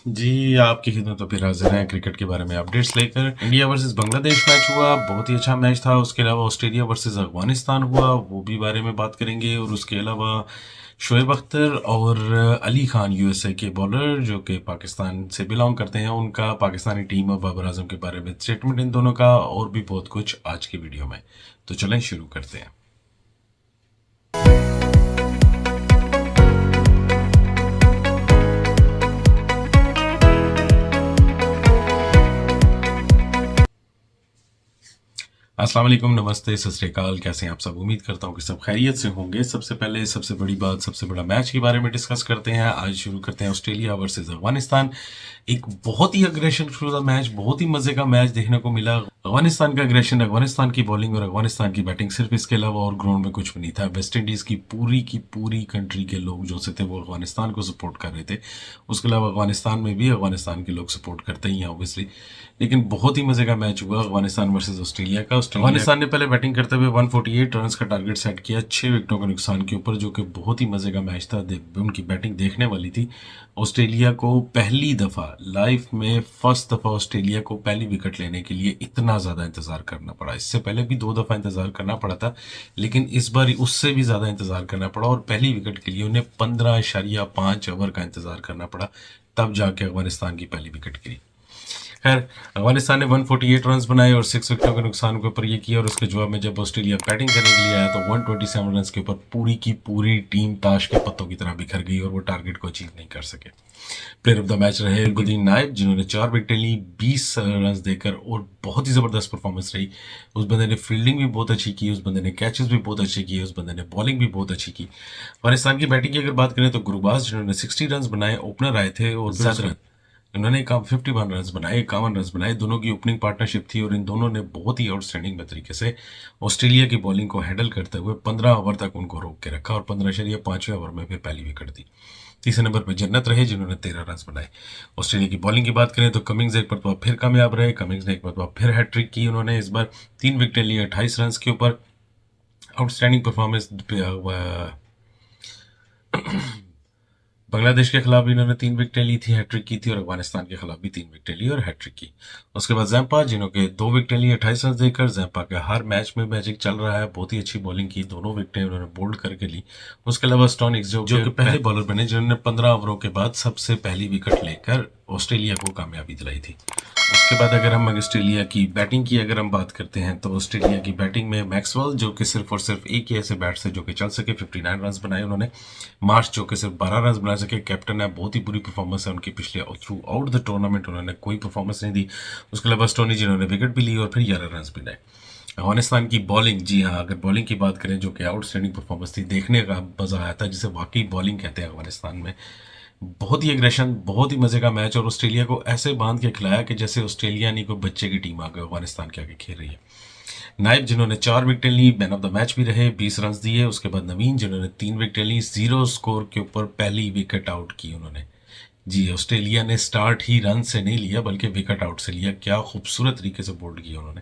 जी, आपकी खिदमतों पे हाजिर हैं क्रिकेट के बारे में अपडेट्स लेकर। इंडिया वर्सेस बांग्लादेश मैच हुआ, बहुत ही अच्छा मैच था। उसके अलावा ऑस्ट्रेलिया वर्सेस अफगानिस्तान हुआ, वो भी बारे में बात करेंगे। और उसके अलावा शोएब अख्तर और अली खान यूएसए के बॉलर जो कि पाकिस्तान से बिलोंग करते हैं, उनका पाकिस्तानी टीम और बाबर आजम के बारे में स्टेटमेंट इन दोनों का, और भी बहुत कुछ आज की वीडियो में। तो चलें शुरू करते हैं। अस्सलाम वालेकुम, नमस्ते, सत श्री अकाल। कैसे हैं आप सब? उम्मीद करता हूँ कि सब खैरियत से होंगे। सबसे पहले सबसे बड़ी बात, सबसे बड़ा मैच के बारे में डिस्कस करते हैं। आज शुरू करते हैं ऑस्ट्रेलिया वर्सेस अफगानिस्तान। एक बहुत ही अग्रेशन शुरू मैच, बहुत ही मजे का मैच देखने को मिला। अफगानिस्तान का अग्रेशन, अफगानिस्तान की बॉलिंग और अफगानिस्तान की बैटिंग, सिर्फ इसके अलावा और ग्राउंड में कुछ भी नहीं था। वेस्ट इंडीज की पूरी कंट्री के लोग जो से थे वो अफगानिस्तान को सपोर्ट कर रहे थे। उसके अलावा अफगानिस्तान में भी अफगानिस्तान के लोग सपोर्ट करते ही हैं ऑब्वियसली। लेकिन बहुत ही मजे का मैच हुआ अफगानिस्तान वर्सेस ऑस्ट्रेलिया का। अफगानिस्तान ने पहले बैटिंग करते हुए 148 रन का टारगेट सेट किया 6 विकेटों के नुकसान के ऊपर, जो कि बहुत ही मजे का मैच था। उनकी बैटिंग देखने वाली थी। ऑस्ट्रेलिया को पहली दफा लाइफ में, फर्स्ट दफा ऑस्ट्रेलिया को पहली विकेट लेने के लिए इतना ज्यादा इंतजार करना पड़ा। इससे पहले भी 2 दफा इंतजार करना पड़ा था, लेकिन इस बार उससे भी ज्यादा इंतजार करना पड़ा। और पहली विकेट के लिए उन्हें 15.5 ओवर का इंतजार करना पड़ा, तब जाके अफगानिस्तान की पहली विकेट गिरी। खैर, अफगानिस्तान ने 148 रन बनाए और 6 विकेटों के नुकसान के ऊपर ये किया। और उसके जवाब में जब ऑस्ट्रेलिया बैटिंग करने के लिए आया तो 127 रन के ऊपर पूरी की पूरी टीम ताश के पत्तों की तरह बिखर गई और वो टारगेट को अचीव नहीं कर सके। प्लेयर ऑफ द मैच रहे गुलदीन नायब, जिन्होंने 4 विकेटें ली 20 रन देकर, और बहुत ही जबरदस्त परफॉर्मेंस रही। उस बंदे ने फील्डिंग भी बहुत अच्छी की, उस बंदे ने कैचेस भी बहुत अच्छे किए, उस बंदे ने बॉलिंग भी बहुत अच्छी की। अफगानिस्तान की बैटिंग की अगर बात करें तो गुरबाज, जिन्होंने 60 रन बनाए, ओपनर आए थे और ज्यादा उन्होंने 51 रन बनाए, 51 रन बनाए। दोनों की ओपनिंग पार्टनरशिप थी और इन दोनों ने बहुत ही आउटस्टैंडिंग तरीके से ऑस्ट्रेलिया की बॉलिंग को हैंडल करते हुए 15 ओवर तक उनको रोक के रखा और 15.5वें ओवर में फिर पहली विकेट दी। तीसरे नंबर पर जन्नत रहे, जिन्होंने 13 रन बनाए। ऑस्ट्रेलिया की बॉलिंग की बात करें तो कमिंग्स एक मरतबा फिर कामयाब रहे। कमिंग्स ने एक मरतबा फिर हैट्रिक की। उन्होंने इस बार 3 विकेटें ली 28 रन के ऊपर। Outstanding performance. बांग्लादेश के खिलाफ भी इन्होंने 3 विकेटें ली थी, हैट्रिक की थी। और अफगानिस्तान के खिलाफ भी 3 विकेटें ली और हैट्रिक की। उसके बाद जैम्पा, जिन्होंने 2 विकेटें ली 28 रन देकर। जैम्पा का हर मैच में मैजिक चल रहा है, बहुत ही अच्छी बॉलिंग की, दोनों विकेटें उन्होंने बोल्ड करके ली। उसके अलावा स्टोनिक्स जो कि पहले बॉलर बने, जिन्होंने 15 ओवरों के बाद सबसे पहली विकेट लेकर ऑस्ट्रेलिया को कामयाबी दिलाई थी। उसके बाद अगर हम ऑस्ट्रेलिया की बैटिंग की अगर हम बात करते हैं तो ऑस्ट्रेलिया की बैटिंग में मैक्सवेल, जो कि सिर्फ और सिर्फ एक ही ऐसे बैट से जो कि चल सके, 59 रन बनाए उन्होंने। मार्श, जो कि सिर्फ 12 रन बना सके, कैप्टन है, बहुत ही बुरी परफॉर्मेंस है उनकी पिछले थ्रू आउट द टूर्नामेंट, उन्होंने कोई परफॉर्मेंस नहीं दी। उसके अलावा स्टोनी, जिन्होंने विकेट भी ली और फिर 11 रन बनाए। अफगानिस्तान की बॉलिंग, जी हाँ, अगर बॉलिंग की बात करें जो कि आउटस्टैंडिंग परफॉर्मेंस थी, देखने का मजा आया था, जिसे वाकई बॉलिंग कहते हैं अफगानिस्तान में। बहुत ही एग्रेशन, बहुत ही मजे का मैच, और ऑस्ट्रेलिया को ऐसे बांध के खिलाया कि जैसे ऑस्ट्रेलिया नहीं कोई बच्चे की टीम आगे अफगानिस्तान के आगे खेल रही है। नाइब, जिन्होंने 4 विकेटें ली, मैन ऑफ द मैच भी रहे, 20 रन दिए। उसके बाद नवीन, जिन्होंने 3 विकेटें ली, 0 स्कोर के ऊपर पहली विकेट आउट की उन्होंने। जी, ऑस्ट्रेलिया ने स्टार्ट ही रन से नहीं लिया बल्कि विकेट आउट से लिया। क्या खूबसूरत तरीके से बोल्ड किया उन्होंने।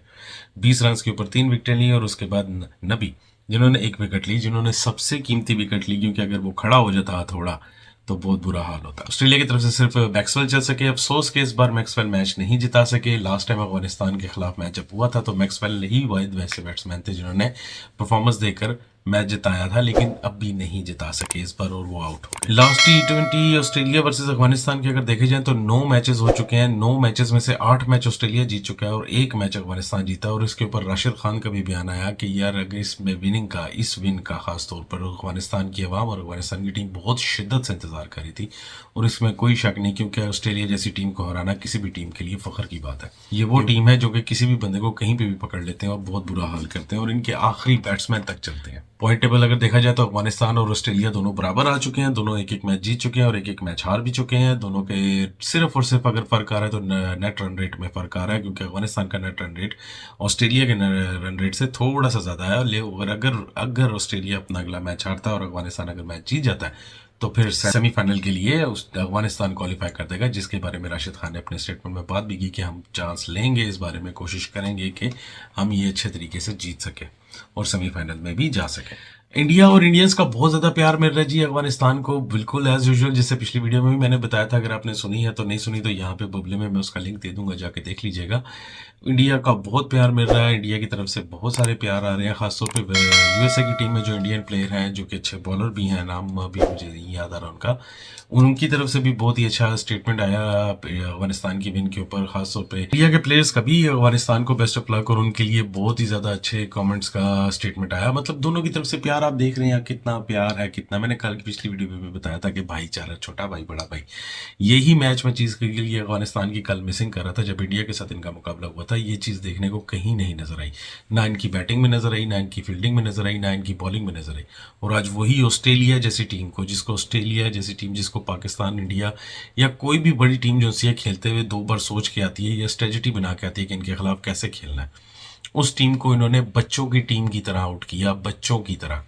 20 रन के ऊपर 3 विकेटें ली। और उसके बाद नबी, जिन्होंने 1 विकेट ली, जिन्होंने सबसे कीमती विकेट ली, क्योंकि अगर वो खड़ा हो जाता थोड़ा तो बहुत बुरा हाल होता। ऑस्ट्रेलिया की तरफ से सिर्फ मैक्सवेल चल सके। अफसोस के इस बार मैक्सवेल मैच नहीं जिता सके। लास्ट टाइम अफगानिस्तान के खिलाफ मैच जब हुआ था तो मैक्सवेल ही वाहिद वैसे बैट्समैन थे जिन्होंने परफॉर्मेंस देकर मैच जिताया था, लेकिन अब भी नहीं जिता सके इस बार और वो आउट हो गए। Last T20 Australia versus Afghanistan के अगर देखे जाए तो 9 मैचेस हो चुके हैं। 9 मैचेस में से 8 मैच ऑस्ट्रेलिया जीत चुका है और 1 मैच अफगानिस्तान जीता। और इसके ऊपर राशिद खान का भी बयान आया कि यार, अगर इसमें इस विन का खास तौर पर अफगानिस्तान की आवाम और अफगानिस्तान की टीम बहुत शिद्दत से इंतजार कर रही थी, और इसमें कोई शक नहीं, क्योंकि ऑस्ट्रेलिया जैसी टीम को हराना किसी भी टीम के लिए फख्र की बात है। ये वो टीम है जो कि किसी भी बंदे को कहीं पे भी पकड़ लेते हैं और बहुत बुरा हाल करते हैं, और इनके आखिरी बैट्समैन तक चलते हैं। पॉइंट टेबल अगर देखा जाए तो अफगानिस्तान और ऑस्ट्रेलिया दोनों बराबर आ चुके हैं। दोनों 1-1 मैच जीत चुके हैं और 1-1 मैच हार भी चुके हैं। दोनों के सिर्फ और सिर्फ अगर फर्क आ रहा है तो नेट रन रेट में फर्क आ रहा है, क्योंकि अफगानिस्तान का नेट रन रेट ऑस्ट्रेलिया के रन रेट से थोड़ा सा ज्यादा है। अगर ऑस्ट्रेलिया अपना अगला मैच हारता है और अफगानिस्तान अगर मैच जीत जाता है तो फिर सेमीफाइनल के लिए अफगानिस्तान क्वालिफाई कर देगा, जिसके बारे में राशिद खान ने अपने स्टेटमेंट में बात भी की कि हम चांस लेंगे, इस बारे में कोशिश करेंगे कि हम ये अच्छे तरीके से जीत सके और सेमीफाइनल में भी जा सके। इंडिया और इंडियंस का बहुत ज़्यादा प्यार मिल रहा है जी अफगानिस्तान को, बिल्कुल एज यूजुअल। जैसे पिछली वीडियो में भी मैंने बताया था, अगर आपने सुनी है तो नहीं सुनी तो यहाँ पे बबले में मैं उसका लिंक दे दूंगा, जाके देख लीजिएगा। इंडिया का बहुत प्यार मिल रहा है, इंडिया की तरफ से बहुत सारे प्यार आ रहे हैं, खासतौर पे यूएसए की टीम में जो इंडियन प्लेयर हैं जो कि अच्छे बॉलर भी हैं, नाम अभी मुझे नहीं याद आ रहा उनका, उनकी तरफ से भी बहुत ही अच्छा स्टेटमेंट आया अफगानिस्तान की विन के ऊपर। खासतौर पे इंडिया के प्लेयर्स का भी अफगानिस्तान को बेस्ट ऑफ लक, और उनके लिए बहुत ही ज़्यादा अच्छे कमेंट्स का स्टेटमेंट आया। मतलब दोनों की तरफ से प्यार आप देख रहे हैं, कितना प्यार है, कितना। मैंने कल की पिछली वीडियो में भी बताया था कि भाईचारा, छोटा भाई बड़ा भाई, यही मैच मैं चीज़ के लिए अफगानिस्तान की कल मिसिंग कर रहा था जब इंडिया के साथ इनका मुकाबला हुआ था। ये चीज़ देखने को कहीं नहीं नजर आई, ना इनकी बैटिंग में नजर आई, ना इनकी फील्डिंग में नजर आई, ना इनकी बॉलिंग में नजर आई। और आज वही ऑस्ट्रेलिया जैसी टीम को, जिसको ऑस्ट्रेलिया जैसी टीम, जिसको पाकिस्तान, इंडिया या कोई भी बड़ी टीम जो सी खेलते हुए 2 बार सोच के आती है या स्ट्रेटजी बना के आती है कि इनके खिलाफ कैसे खेलना है, उस टीम को इन्होंने बच्चों की टीम की तरह आउट किया, बच्चों की तरह।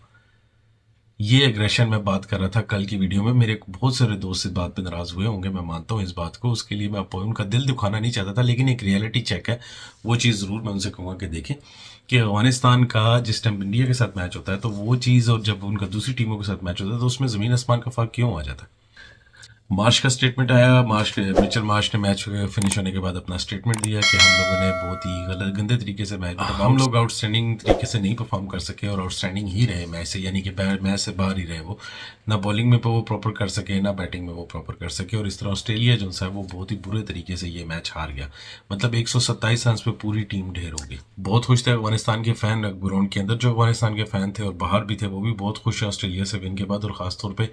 ये एग्रेशन मैं बात कर रहा था कल की वीडियो में। मेरे बहुत सारे दोस्त इस बात पे नाराज हुए होंगे, मैं मानता हूँ इस बात को। उसके लिए मैं आपको उनका दिल दुखाना नहीं चाहता था, लेकिन एक रियलिटी चेक है, वो चीज़ ज़रूर मैं उनसे कहूँगा कि देखें कि अफगानिस्तान का जिस टाइम इंडिया के साथ मैच होता है तो वो चीज़, और जब उनका दूसरी टीमों के साथ मैच होता है तो उसमें ज़मीन आसमान का फ़र्क क्यों आ जाता है। मार्श का स्टेटमेंट आया, मिचेल मार्श ने मैच फिनिश होने के बाद अपना स्टेटमेंट दिया कि हम लोगों ने बहुत ही गलत, गंदे तरीके से मैच, मतलब हम लोग आउटस्टैंडिंग तरीके से नहीं परफॉर्म कर सके और आउटस्टैंडिंग ही रहे मैच से, यानी कि मैच से बाहर ही रहे। वो ना बॉलिंग में वो प्रॉपर कर सके, ना बैटिंग में वो प्रॉपर कर सके, और इस तरह ऑस्ट्रेलिया जो है वो बहुत ही बुरे तरीके से ये मैच हार गया। मतलब 127 रन पे पूरी टीम ढेर हो गई। बहुत खुश थे अफगानिस्तान के फैन, ग्राउंड के अंदर जो अफगानिस्तान के फैन थे और बाहर भी थे, वो भी बहुत खुश है ऑस्ट्रेलिया से विन के बाद। और खासतौर पर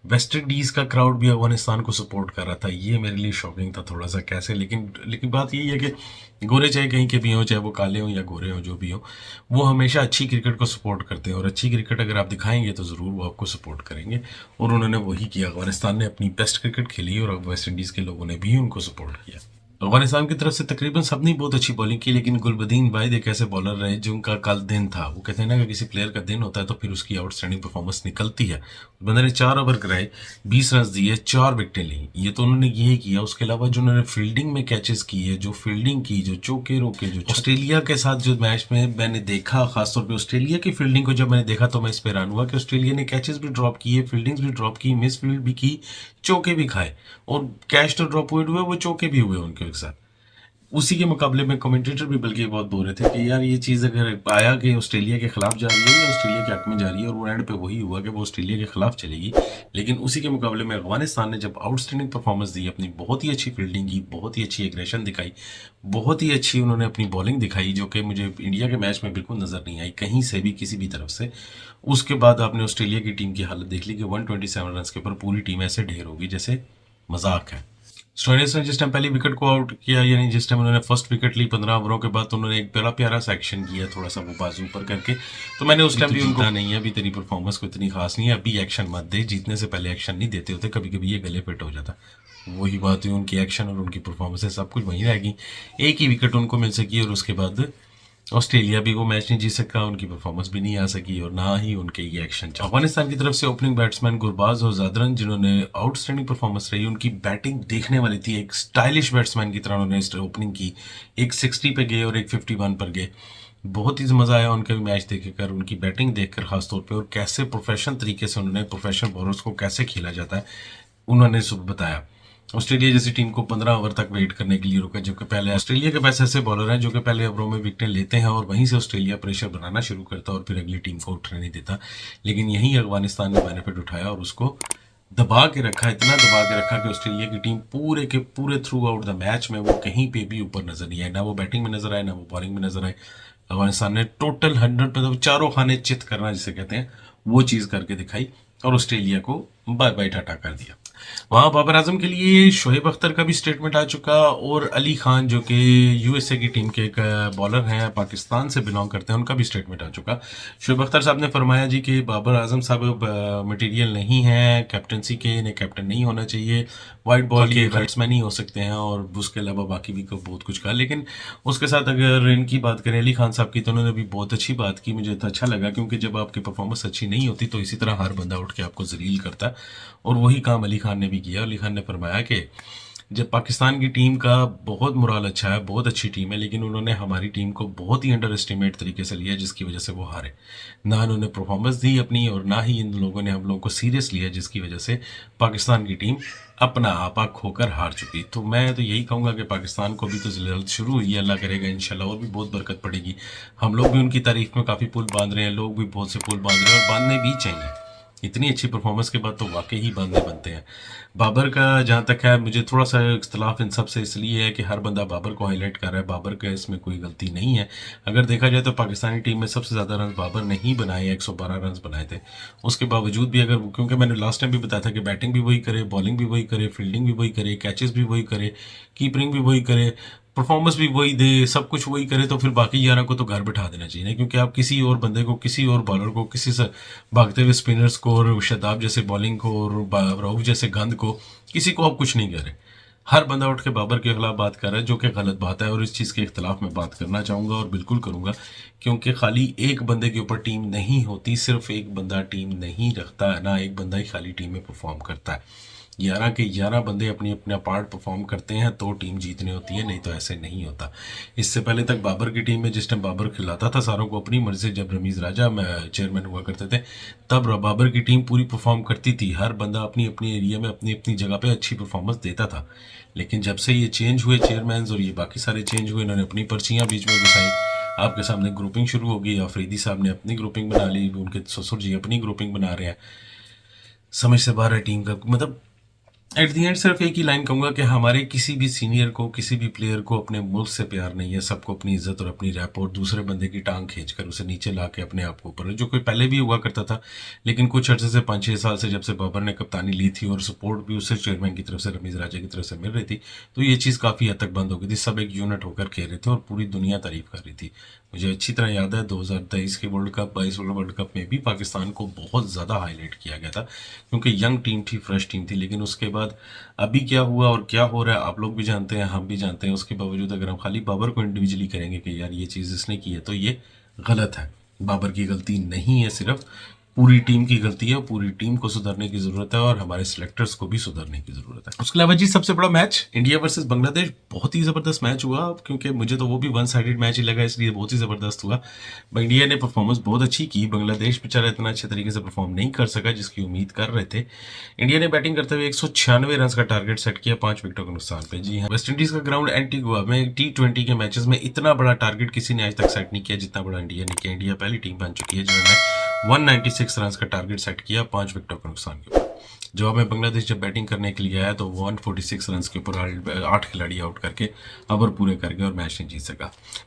वेस्ट इंडीज़ का क्राउड भी अफगानिस्तान को सपोर्ट कर रहा था। ये मेरे लिए शॉकिंग था थोड़ा सा, कैसे। लेकिन बात यही है कि गोरे चाहे कहीं के भी हों, चाहे वो काले हों या गोरे हों, जो भी हो, वो हमेशा अच्छी क्रिकेट को सपोर्ट करते हैं, और अच्छी क्रिकेट अगर आप दिखाएंगे तो ज़रूर वो आपको सपोर्ट करेंगे। और उन्होंने वही किया, अफगानिस्तान ने अपनी बेस्ट क्रिकेट खेली और वेस्ट इंडीज़ के लोगों ने भी उनको सपोर्ट किया। अफगानिस्तान की तरफ से तकरीबन सबने बहुत अच्छी बॉलिंग की, लेकिन गुलबदीन वाहिद एक ऐसे बॉलर रहे जिनका कल दिन था। वो कहते हैं ना कि किसी प्लेयर का दिन होता है तो फिर उसकी आउटस्टैंडिंग परफॉर्मेंस निकलती है। बंदे ने 4 ओवर कराए, 20 रन दिए, 4 विकेटें ली। ये तो उन्होंने यही किया। उसके अलावा जो उन्होंने फील्डिंग में कैचेस किए, जो फील्डिंग की, जो चौके रोके, जो ऑस्ट्रेलिया के साथ जो मैच में मैंने देखा, खासतौर पर ऑस्ट्रेलिया की फील्डिंग को जब मैंने देखा तो मैं इस पर हैरान हुआ कि ऑस्ट्रेलिया ने कैचेस भी ड्रॉप किए, फील्डिंग्स भी ड्रॉप की, मिस फील्ड भी की, चौके भी खाए, और कैच तो ड्रॉप हुए, वो चौके भी हुए उनके साथ। उसी के मुकाबले में कमेंटेटर भी बल्कि बहुत बोल रहे थे कि यार ये चीज़ अगर आया कि ऑस्ट्रेलिया के खिलाफ जा रही है या ऑस्ट्रेलिया के हक में जा रही है, और वो एंड पे वही हुआ कि वो ऑस्ट्रेलिया के खिलाफ चलेगी। लेकिन उसी के मुकाबले में अफगानिस्तान ने जब आउटस्टैंडिंग परफॉर्मेंस दी, अपनी बहुत ही अच्छी फील्डिंग की, बहुत ही अच्छी एग्रेशन दिखाई, बहुत ही अच्छी उन्होंने अपनी बॉलिंग दिखाई, जो कि मुझे इंडिया के मैच में बिल्कुल नज़र नहीं आई कहीं से भी, किसी भी तरफ से। उसके बाद आपने ऑस्ट्रेलिया की टीम की हालत देख ली कि 127 रन के ऊपर पूरी टीम ऐसे ढेर होगी जैसे मजाक है। स्टोइनिस ने जिस टाइम पहली विकेट को आउट किया, यानी जिस टाइम उन्होंने फर्स्ट विकेट ली 15 ओवरों के बाद, तो उन्होंने एक बड़ा प्यारा सा एक्शन किया, थोड़ा सा वो बाजू ऊपर करके। तो मैंने उस टाइम भी उनको नहीं है, अभी तेरी परफॉर्मेंस को इतनी खास नहीं है, अभी एक्शन मत दे, जीतने से पहले एक्शन नहीं देते होते, कभी कभी ये गले फिट हो जाता। वही बात हुई, उनकी एक्शन और उनकी परफॉर्मेंस है, सब कुछ वहीं रहेगी। एक ही विकेट उनको मिल सकी और उसके बाद ऑस्ट्रेलिया भी वो मैच नहीं जीत सका, उनकी परफॉर्मेंस भी नहीं आ सकी, और ना ही उनके ये एक्शन। अफगानिस्तान की तरफ से ओपनिंग बैट्समैन गुरबाज और जादरन, जिन्होंने आउटस्टैंडिंग परफॉर्मेंस रही, उनकी बैटिंग देखने वाली थी। एक स्टाइलिश बैट्समैन की तरह उन्होंने ओपनिंग की, एक 60 पे गए और एक 51 पर गए। बहुत ही मज़ा आया उनके भी मैच देखकर, उनकी बैटिंग देखकर खासतौर पर, और कैसे प्रोफेशनल तरीके से उन्होंने प्रोफेशनल बॉलर्स को कैसे खेला जाता है उन्होंने सब बताया। ऑस्ट्रेलिया जैसी टीम को 15 ओवर तक वेट करने के लिए रुका, जबकि पहले ऑस्ट्रेलिया के पास ऐसे बॉलर हैं जो कि पहले ओवरों में विकेटें लेते हैं और वहीं से ऑस्ट्रेलिया प्रेशर बनाना शुरू करता है और फिर अगली टीम को उठने नहीं देता। लेकिन यहीं अफगानिस्तान ने बेनिफिट उठाया और उसको दबा के रखा, इतना दबा के रखा कि ऑस्ट्रेलिया की टीम पूरे के पूरे थ्रू आउट द मैच में वो कहीं पे भी ऊपर नजर नहीं आए, ना वो बैटिंग में नजर आए, ना वो बॉलिंग में नजर आए। अफगानिस्तान ने टोटल 100, मतलब चारों खाने चित करना जिसे कहते हैं, वो चीज़ करके दिखाई और ऑस्ट्रेलिया को बाय बाय टाटा कर दिया। वहाँ बाबर आजम के लिए शोएब अख्तर का भी स्टेटमेंट आ चुका, और अली खान जो कि यूएसए की टीम के एक बॉलर हैं, पाकिस्तान से बिलोंग करते हैं, उनका भी स्टेटमेंट आ चुका। शोएब अख्तर साहब ने फरमाया जी कि बाबर आजम साहब मटेरियल नहीं है कैप्टनसी के, इन्हें कैप्टन नहीं होना चाहिए, वाइट बॉल के बैट्समैन ही हो सकते हैं, और उसके अलावा बाकी भी बहुत कुछ कहा। लेकिन उसके साथ अगर इनकी बात करें अली खान साहब की, तो उन्होंने भी बहुत अच्छी बात की, मुझे तो अच्छा लगा, क्योंकि जब आपकी परफॉर्मेंस अच्छी नहीं होती तो इसी तरह हर बंदा उठ के आपको जलील करता है, और वही काम अली खान ने भी किया। अली खान ने फरमाया कि जब पाकिस्तान की टीम का बहुत मोराल अच्छा है, बहुत अच्छी टीम है, लेकिन उन्होंने हमारी टीम को बहुत ही अंडर एस्टिमेट तरीके से लिया, जिसकी वजह से वो हारे। ना उन्होंने परफॉर्मेंस दी अपनी, और ना ही इन लोगों ने हम लोगों को सीरियस लिया, जिसकी वजह से पाकिस्तान की टीम अपना आपा खोकर हार चुकी। तो मैं तो यही कहूँगा कि पाकिस्तान को भी तो जल्द शुरू हुई है, अल्लाह करेगा इंशाल्लाह और भी बहुत बरकत पड़ेगी। हम लोग भी उनकी तारीफ में काफ़ी पुल बांध रहे हैं, लोग भी बहुत से पुल बांध रहे हैं, और बांधने भी चाहिए। इतनी अच्छी परफॉर्मेंस के बाद तो वाकई ही बांधने बनते हैं। बाबर का जहाँ तक है, मुझे थोड़ा सा इख्तलाफ इन सब से इसलिए है कि हर बंदा बाबर को हाईलाइट कर रहा है। बाबर का इसमें कोई गलती नहीं है। अगर देखा जाए तो पाकिस्तानी टीम में सबसे ज़्यादा रन बाबर ने ही बनाए, 112 रन बनाए थे। उसके बावजूद भी, अगर, क्योंकि मैंने लास्ट टाइम भी बताया था कि बैटिंग भी वही करे, बॉलिंग भी वही करे, फील्डिंग भी वही करे, कैचेस भी वही करे, कीपरिंग भी वही करे, परफॉर्मेंस भी वही दे, सब कुछ वही करे, तो फिर बाकी 11 को तो घर बिठा देना चाहिए ना। क्योंकि आप किसी और बंदे को, किसी और बॉलर को, किसी से भागते हुए स्पिनर्स को, और शताब जैसे बॉलिंग को, और रऊफ जैसे गंद को, किसी को आप कुछ नहीं कह रहे। हर बंदा उठ के बाबर के खिलाफ बात कर रहा है, जो कि गलत बात है, और इस चीज़ के खिलाफ मैं बात करना चाहूँगा और बिल्कुल करूँगा। क्योंकि खाली एक बंदे के ऊपर टीम नहीं होती, सिर्फ एक बंदा टीम नहीं रखता ना, एक बंदा ही खाली टीम में परफॉर्म करता है। 11 के 11 बंदे अपनी अपना पार्ट परफॉर्म करते हैं तो टीम जीतनी होती है, नहीं तो ऐसे नहीं होता। इससे पहले तक बाबर की टीम में, जिस टाइम बाबर खिलाता था सारों को अपनी मर्जी से, जब रमीज़ राजा चेयरमैन हुआ करते थे, तब बाबर की टीम पूरी परफॉर्म करती थी। हर बंदा अपनी अपनी एरिया में अपनी अपनी जगह पे अच्छी परफॉर्मेंस देता था। लेकिन जब से ये चेंज हुए चेयरमैन और ये बाकी सारे चेंज हुए, इन्होंने अपनी पर्चियाँ बीच में घुसाई, आपके सामने ग्रुपिंग शुरू हो गई। अफरीदी साहब ने अपनी ग्रुपिंग बना ली, उनके ससुर जी अपनी ग्रुपिंग बना रहे हैं। समझ से बाहर है टीम का, मतलब एट दी एंड सिर्फ एक ही लाइन कहूँगा कि हमारे किसी भी सीनियर को, किसी भी प्लेयर को अपने मुल्क से प्यार नहीं है। सबको अपनी इज्जत और अपनी रैप और दूसरे बंदे की टांग खींचकर उसे नीचे ला के अपने आप को ऊपर, जो कोई पहले भी हुआ करता था, लेकिन कुछ अर्से से 5-6 साल से, जब से बाबर ने कप्तानी ली थी और सपोर्ट भी उससे चेयरमैन की तरफ से, रमीज़ राजा की तरफ से मिल रही थी, तो ये चीज़ काफ़ी हद तक बंद हो गई थी। सब एक यूनिट होकर खेल रहे थे और पूरी दुनिया तारीफ कर रही थी। मुझे अच्छी तरह याद है 2023 के वर्ल्ड कप, 22 वर्ल्ड कप में भी पाकिस्तान को बहुत ज़्यादा हाईलाइट किया गया था, क्योंकि यंग टीम थी, फ्रेश टीम थी। लेकिन उसके बाद अभी क्या हुआ और क्या हो रहा है आप लोग भी जानते हैं, हम भी जानते हैं। उसके बावजूद अगर हम खाली बाबर को इंडिविजुअली करेंगे कि यार ये चीज़ इसने की है, तो ये गलत है। बाबर की गलती नहीं है, सिर्फ पूरी टीम की गलती है। पूरी टीम को सुधरने की ज़रूरत है और हमारे सिलेक्टर्स को भी सुधरने की ज़रूरत है। उसके अलावा जी, सबसे बड़ा मैच इंडिया वर्सेस बांग्लादेश, बहुत ही ज़बरदस्त मैच हुआ, क्योंकि मुझे तो वो भी वन साइडेड मैच ही लगा, इसलिए बहुत ही ज़बरदस्त हुआ। इंडिया ने परफॉर्मेंस बहुत अच्छी की, बांग्लादेश बेचारा इतना अच्छे तरीके से परफॉर्म नहीं कर सका जिसकी उम्मीद कर रहे थे। इंडिया ने बैटिंग करते हुए 196 रन का टारगेट सेट किया 5 विकेटों के नुकसान पे। जी हाँ, वेस्ट इंडीज़ का ग्राउंड एंटीगुआ में T20 के मैचेस में इतना बड़ा टारगेट किसी ने आज तक सेट नहीं किया जितना बड़ा इंडिया ने किया। इंडिया पहली टीम बन चुकी है जिन्होंने 196 रन का टारगेट सेट किया 5 विकेटों के नुकसान के ऊपर। जवाब में बांग्लादेश जब बैटिंग करने के लिए आया तो 146 रन के ऊपर 8 खिलाड़ी आउट करके ओवर पूरे कर गए और मैच नहीं जीत सका।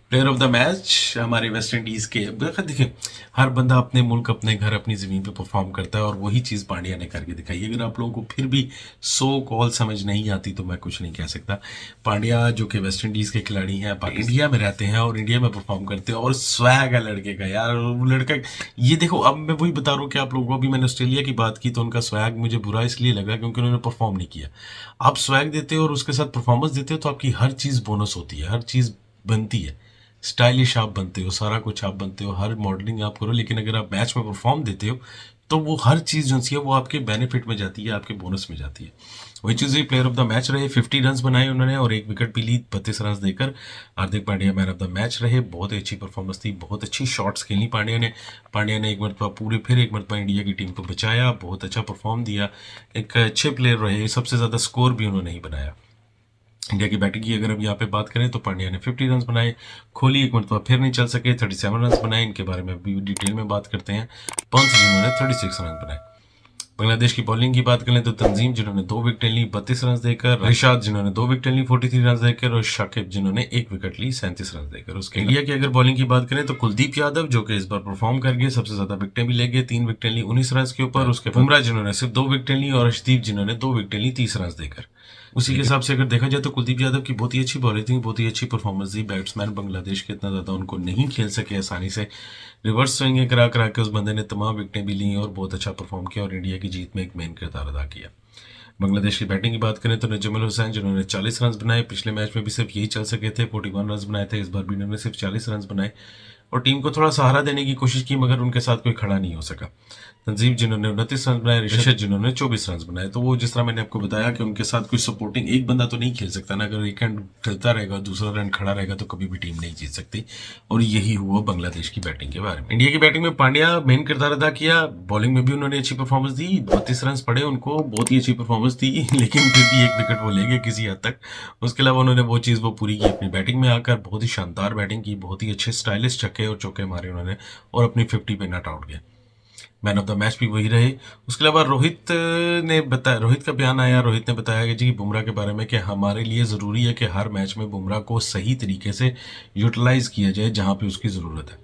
प्लेयर ऑफ द मैच हमारे वेस्ट इंडीज़ के, देखिए हर बंदा अपने मुल्क, अपने घर, अपनी ज़मीन पे परफॉर्म करता है, और वही चीज़ पांड्या ने करके दिखाई। अगर आप लोगों को फिर भी सो कॉल समझ नहीं आती तो मैं कुछ नहीं कह सकता। पांड्या जो कि वेस्ट इंडीज़ के खिलाड़ी हैं, इंडिया में रहते हैं और इंडिया में परफॉर्म करते हैं, और स्वैग है लड़के का यार। वो लड़का, ये देखो, अब मैं वही बता रहा हूँ कि आप लोगों को, अभी मैंने ऑस्ट्रेलिया की बात की तो उनका स्वैग मुझे बुरा इसलिए लगा क्योंकि उन्होंने परफॉर्म नहीं किया। आप स्वैग देते हो और उसके साथ परफॉर्मेंस देते हो तो आपकी हर चीज़ बोनस होती है, हर चीज़ बनती है। स्टाइलिश आप बनते हो, सारा कुछ आप बनते हो, हर मॉडलिंग आप करो, लेकिन अगर आप मैच में परफॉर्म देते हो तो वो हर चीज़ जो है वो आपके बेनिफिट में जाती है, आपके बोनस में जाती है। वही चीज़ ही प्लेयर ऑफ द मैच रहे, 50 रन बनाए उन्होंने और 1 विकेट भी ली 32 रन देकर। Hardik Pandya man of the match रहे, बहुत अच्छी परफॉर्मेंस थी, बहुत अच्छी शॉट्स खेली पांड्या ने एक मरतबा फिर एक मरतबा इंडिया की टीम को बचाया, बहुत अच्छा परफॉर्म दिया, एक अच्छे प्लेयर रहे, सबसे ज़्यादा स्कोर भी उन्होंने ही बनाया। इंडिया की बैटिंग की अगर हम यहाँ पे बात करें तो पांड्या ने 50 रन बनाए, कोहली एक मरतबा फिर नहीं चल सके, 37 रन बनाए, इनके बारे में भी डिटेल में बात करते हैं। पंत जिन्होंने 36 रन बनाए। बांग्लादेश की बॉलिंग की बात करें तो तंजीम जिन्होंने 2 विकेट ली 32 रन देकर, रिशाद जिन्होंने 2 विकेट ली 43 रन देकर, और शाकिब जिन्होंने 1 विकेट ली 37 रन देकर। उसके इंडिया की अगर बॉलिंग की बात करें तो कुलदीप यादव जो कि इस बार परफॉर्म कर गए, सबसे ज्यादा विकेटें भी ले गए, 3 विकेट ली 19 रन के ऊपर। उसके बुमराह जिन्होंने सिर्फ 2 विकेट ली और अर्शदीप जिन्होंने 2 विकेट ली 30 रन देकर। उसी के हिसाब से अगर देखा जाए तो कुलदीप यादव की बहुत ही अच्छी बॉलिंग थी, बहुत ही अच्छी परफॉर्मेंस दी। बैट्समैन बांग्लादेश के इतना ज़्यादा उनको नहीं खेल सके आसानी से, रिवर्स स्विंग करा करा के उस बंदे ने तमाम विकेटें भी ली और बहुत अच्छा परफॉर्म किया और इंडिया की जीत में एक मेन किरदार अदा किया। बांग्लादेश की बैटिंग की बात करें तो नजमुल हुसैन जिन्होंने 40 रन बनाए, पिछले मैच में भी सिर्फ यही चल सके थे, 41 रन बनाए थे, इस बार भी इन्होंने सिर्फ 40 रन बनाए। और टीम को थोड़ा सहारा देने की कोशिश की, मगर उनके साथ कोई खड़ा नहीं हो सका। तंजीम जिन्होंने 29 रन बनाए, ऋषभ जिन्होंने 24 रन बनाए। तो वो जिस तरह मैंने आपको बताया कि उनके साथ कोई सपोर्टिंग एक बंदा तो नहीं खेल सकता ना, अगर एक हैंड खेलता रहेगा दूसरा रन खड़ा रहेगा तो कभी भी टीम नहीं जीत सकती। और यही हुआ बांग्लादेश की बैटिंग के बारे में। इंडिया की बैटिंग में पांड्या मेन किरदार अदा किया, बॉलिंग में भी उन्होंने अच्छी परफॉर्मेंस दी, 32 रन पड़े उनको, बहुत ही अच्छी परफॉर्मेंस दी, लेकिन फिर भी एक विकेट वो ले गए किसी हद तक। उसके अलावा उन्होंने वो चीज़ वो पूरी की अपनी बैटिंग में आकर, बहुत ही शानदार बैटिंग की, बहुत ही अच्छे स्टाइलिश छक्के और चौके मारे उन्होंने और अपनी 50 पे नॉट आउट गए। मैन ऑफ द मैच भी वही रहे। उसके अलावा रोहित का बयान आया, रोहित ने बताया कि जी बुमराह के बारे में कि हमारे लिए ज़रूरी है कि हर मैच में बुमराह को सही तरीके से यूटिलाइज किया जाए जहां पे उसकी ज़रूरत है।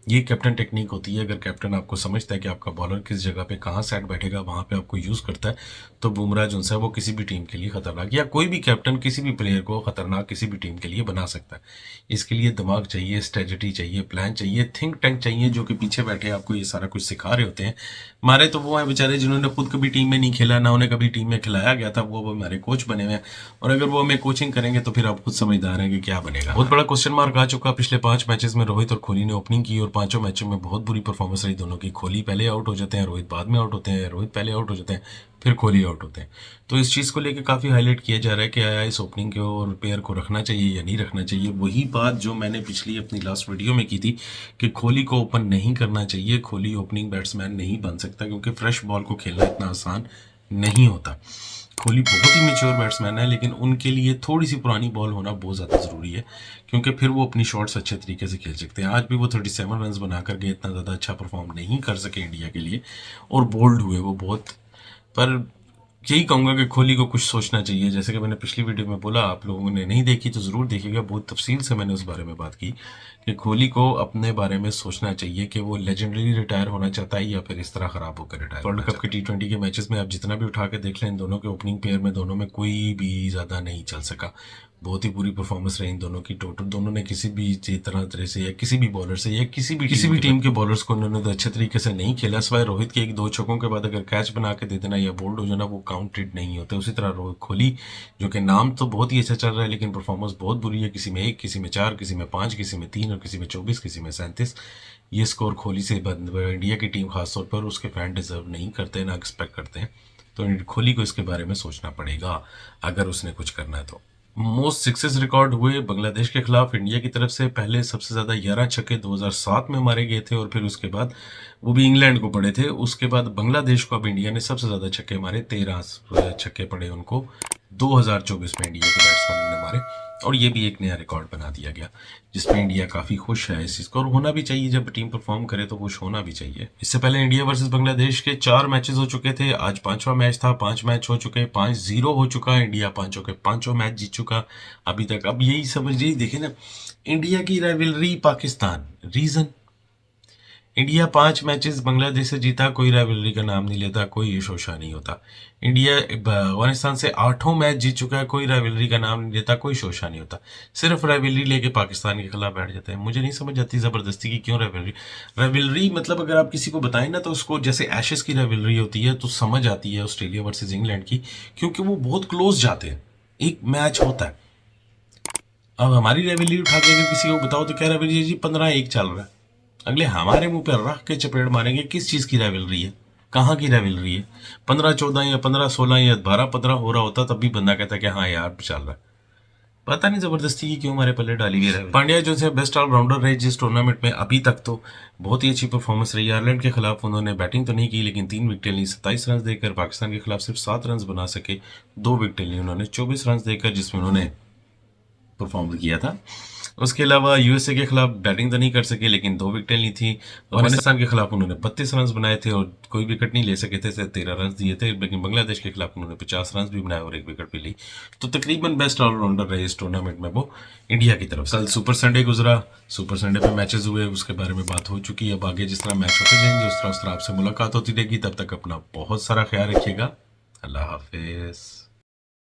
ये कैप्टन टेक्निक होती है। अगर कैप्टन आपको समझता है कि आपका बॉलर किस जगह पे कहाँ सेट बैठेगा, वहां पे आपको यूज़ करता है, तो बुमराह जो है वो किसी भी टीम के लिए खतरनाक, या कोई भी कैप्टन किसी भी प्लेयर को खतरनाक किसी भी टीम के लिए बना सकता है। इसके लिए दिमाग चाहिए, स्ट्रेटजी चाहिए, प्लान चाहिए, थिंक टैंक चाहिए, जो कि पीछे बैठे आपको ये सारा कुछ सिखा रहे होते हैं। हमारे तो वो हैं बेचारे जिन्होंने खुद कभी टीम में नहीं खेला, ना उन्हें कभी टीम में खिलाया गया था, वो हमारे कोच बने हुए हैं। और अगर वो हमें कोचिंग करेंगे तो फिर आप खुद समझदार हैं कि क्या बनेगा। बहुत बड़ा क्वेश्चन मार्क आ चुका। पिछले 5 मैचेस में रोहित और कोहली ने ओपनिंग की और 5 मैचों में बहुत बुरी परफॉर्मेंस रही दोनों की। कोहली पहले आउट हो जाते हैं, रोहित बाद में आउट होते हैं, रोहित पहले आउट हो जाते हैं, फिर कोहली आउट होते हैं। तो इस चीज़ को लेकर काफ़ी हाईलाइट किया जा रहा है कि आया इस ओपनिंग के और प्लेयर को रखना चाहिए या नहीं रखना चाहिए। वही बात जो मैंने पिछली अपनी लास्ट वीडियो में की थी कि कोहली को ओपन नहीं करना चाहिए, कोहली ओपनिंग बैट्समैन नहीं बन सकता, क्योंकि फ्रेश बॉल को खेलना इतना आसान नहीं होता। कोहली बहुत ही मेच्योर बैट्समैन है, लेकिन उनके लिए थोड़ी सी पुरानी बॉल होना बहुत ज़्यादा ज़रूरी है, क्योंकि फिर वो अपनी शॉट्स अच्छे तरीके से खेल सकते हैं। आज भी वो 37 रन बनाकर के इतना ज़्यादा अच्छा परफॉर्म नहीं कर सके इंडिया के लिए, और बोल्ड हुए वो बहुत। पर यही कहूँगा कि कोहली को कुछ सोचना चाहिए। जैसे कि मैंने पिछली वीडियो में बोला, आप लोगों ने नहीं देखी तो ज़रूर देखिएगा, बहुत तफसील से मैंने उस बारे में बात की कि कोहली को अपने बारे में सोचना चाहिए कि वो लेजेंडरी रिटायर होना चाहता है या फिर इस तरह ख़राब होकर रिटायर। वर्ल्ड कप के T20 के मैचेस में आप जितना भी उठा के देख लें, इन दोनों के ओपनिंग पेयर में दोनों में कोई भी ज़्यादा नहीं चल सका। बहुत ही बुरी परफॉर्मेंस रही इन दोनों की। टोटल दोनों ने किसी भी तरह से या किसी भी बॉलर से या किसी भी टीम के बॉलर्स को उन्होंने तो अच्छे तरीके से नहीं खेला। सिवाय रोहित के 1-2 छक्कों के बाद अगर कैच बना के दे देना या बोल्ड हो जाना, वो काउंटेड नहीं होते। उसी तरह रोहित कोहली, जो कि नाम तो बहुत ही अच्छा चल रहा है लेकिन परफॉर्मेंस बहुत बुरी है, किसी में 1, किसी में 4, किसी में 5, किसी में 3 और किसी में 24, किसी में 37। ये स्कोर कोहली से इंडिया की टीम खासतौर पर उसके फैन डिजर्व नहीं करते, ना एक्सपेक्ट करते हैं। तो कोहली को इसके बारे में सोचना पड़ेगा अगर उसने कुछ करना है तो। मोस्ट सिक्सेस रिकॉर्ड हुए बांग्लादेश के खिलाफ इंडिया की तरफ से। पहले सबसे ज़्यादा 11 छक्के 2007 में मारे गए थे, और फिर उसके बाद वो भी इंग्लैंड को पड़े थे। उसके बाद बांग्लादेश को अब इंडिया ने सबसे ज़्यादा छक्के मारे, 13 छक्के पड़े उनको 2024 में इंडिया के बैट्समैन ने मारे, और ये भी एक नया रिकॉर्ड बना दिया गया, जिसमें इंडिया काफ़ी खुश है इस चीज़ को, और होना भी चाहिए। जब टीम परफॉर्म करे तो खुश होना भी चाहिए। इससे पहले इंडिया वर्सेस बांग्लादेश के 4 मैचेस हो चुके थे, आज 5वां मैच था, 5 मैच हो चुके, 5-0 हो चुका, इंडिया 5 के 5 मैच जीत चुका अभी तक। अब यही समझ लीजिए, देखे ना, इंडिया की rivalry Pakistan, reason India 5 matches Bangladesh से जीता, कोई राइवलरी का नाम नहीं लेता, कोई शोशा नहीं होता। इंडिया अफगानिस्तान से 8 मैच जीत चुका है, कोई राइवलरी का नाम नहीं लेता, कोई शोशा नहीं होता। सिर्फ राइवलरी लेके पाकिस्तान के खिलाफ बैठ जाते हैं। मुझे नहीं समझ आती ज़बरदस्ती की क्यों राइवलरी मतलब अगर आप किसी को बताएं ना, तो उसको जैसे एशेस की राइवलरी होती है तो समझ आती है ऑस्ट्रेलिया वर्सेज इंग्लैंड की, क्योंकि वो बहुत क्लोज जाते हैं, एक मैच होता है। अब हमारी राइवलरी उठा के अगर किसी को बताओ तो क्या राइवलरी जी 15-1 चल रहा है, अगले हमारे मुंह पर रख के चपेट मारेंगे। किस चीज़ की राइवलरी है, कहाँ की राइवलरी है? 15-14 या 15-16 या 12-15 हो रहा होता तब भी बंदा कहता कि हाँ यार चल रहा है। पता नहीं ज़बरदस्ती की क्यों हमारे पल्ले डाली गई है। पांड्या जो है बेस्ट ऑलराउंडर रहे जिस टूर्नामेंट में अभी तक, तो बहुत ही अच्छी परफॉर्मेंस रही। आयरलैंड के खिलाफ उन्होंने बैटिंग तो नहीं की, लेकिन 3 विकेट ली, 27 रन देकर। पाकिस्तान के खिलाफ सिर्फ 7 रन बना सके, 2 विकेट ली उन्होंने, 24 रन देकर, जिसमें उन्होंने परफॉर्म किया था। उसके अलावा यूएसए के खिलाफ बैटिंग तो नहीं कर सके, लेकिन 2 विकेटें ली थी। अफगानिस्तान के खिलाफ उन्होंने 32 रन बनाए थे और कोई विकेट नहीं ले सके थे, 13 रन दिए थे। लेकिन बांग्लादेश के खिलाफ उन्होंने 50 रन भी बनाए और 1 विकेट भी ली। तो तकरीबन बेस्ट ऑलराउंडर रहे इस टूर्नामेंट में वो इंडिया की तरफ। कल सुपर संडे गुजरा, सुपर संडे पे मैचेस हुए, उसके बारे में बात हो चुकी है। अब आगे जिस तरह मैच होते जाएंगे उस तरह आपसे मुलाकात होती रहेगी। तब तक अपना बहुत सारा ख्याल रखिएगा। अल्लाह हाफिज।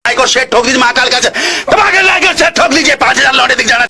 ठोक दीजिए महाकाल का ठोक लीजिए 5000 लौटे दिख जाना।